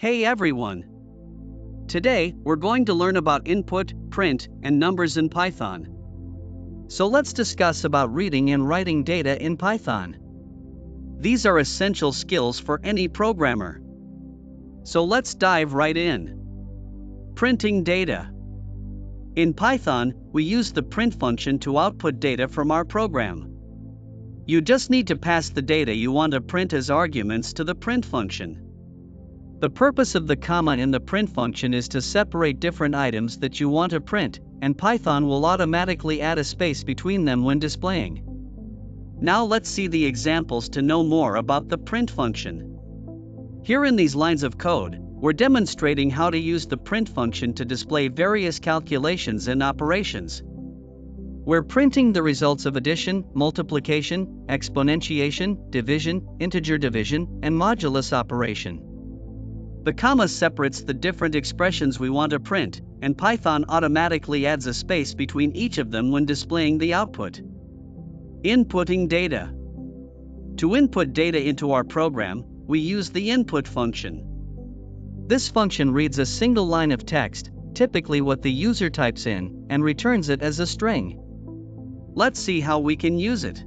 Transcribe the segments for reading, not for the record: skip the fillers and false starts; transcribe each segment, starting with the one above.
Hey everyone! Today, we're going to learn about input, print, and numbers in Python. So let's discuss about reading and writing data in Python. These are essential skills for any programmer. So let's dive right in. Printing data. In Python, we use the print function to output data from our program. You just need to pass the data you want to print as arguments to the print function. The purpose of the comma in the print function is to separate different items that you want to print, and Python will automatically add a space between them when displaying. Now let's see the examples to know more about the print function. Here in these lines of code, we're demonstrating how to use the print function to display various calculations and operations. We're printing the results of addition, multiplication, exponentiation, division, integer division, and modulus operation. The comma separates the different expressions we want to print, and Python automatically adds a space between each of them when displaying the output. Inputting data. To input data into our program, we use the input function. This function reads a single line of text, typically what the user types in, and returns it as a string. Let's see how we can use it.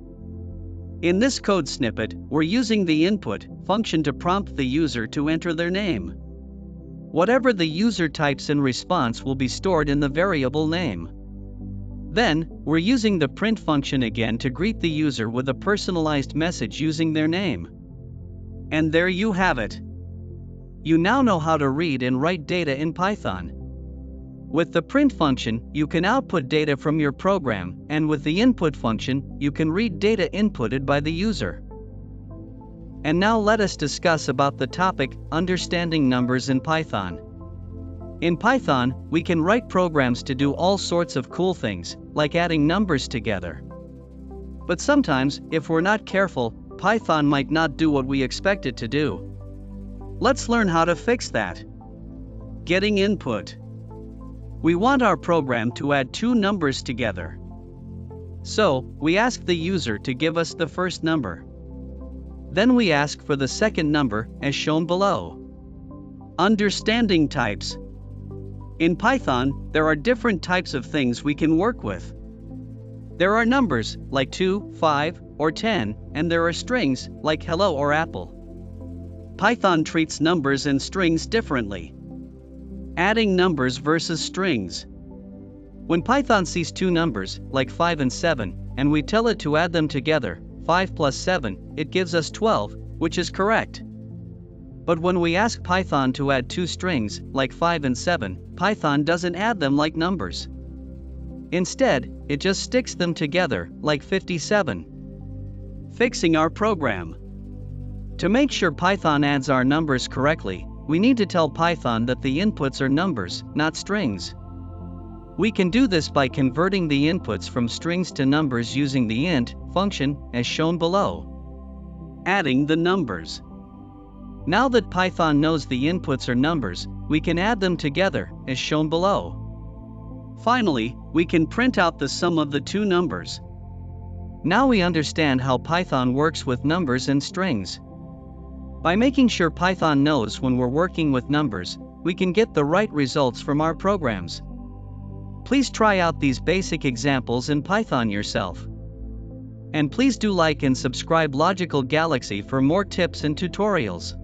In this code snippet, we're using the input function to prompt the user to enter their name. Whatever the user types in response will be stored in the variable name. Then, we're using the print function again to greet the user with a personalized message using their name. And there you have it. You now know how to read and write data in Python. With the print function, you can output data from your program, and with the input function, you can read data inputted by the user. And now let us discuss about the topic, understanding numbers in Python. In Python, we can write programs to do all sorts of cool things, like adding numbers together. But sometimes, if we're not careful, Python might not do what we expect it to do. Let's learn how to fix that. Getting input. We want our program to add two numbers together. So, we ask the user to give us the first number. Then we ask for the second number, as shown below. Understanding types. In Python, there are different types of things we can work with. There are numbers, like 2, 5, or 10, and there are strings, like hello or apple. Python treats numbers and strings differently. Adding numbers versus strings. When Python sees two numbers, like 5 and 7, and we tell it to add them together, 5 plus 7, it gives us 12, which is correct. But when we ask Python to add two strings, like 5 and 7, Python doesn't add them like numbers. Instead, it just sticks them together, like 57. Fixing our program. To make sure Python adds our numbers correctly, we need to tell Python that the inputs are numbers, not strings. We can do this by converting the inputs from strings to numbers using the int function, as shown below. Adding the numbers. Now that Python knows the inputs are numbers, we can add them together, as shown below. Finally, we can print out the sum of the two numbers. Now we understand how Python works with numbers and strings. By making sure Python knows when we're working with numbers, we can get the right results from our programs. Please try out these basic examples in Python yourself. And please do like and subscribe Logical Galaxy for more tips and tutorials.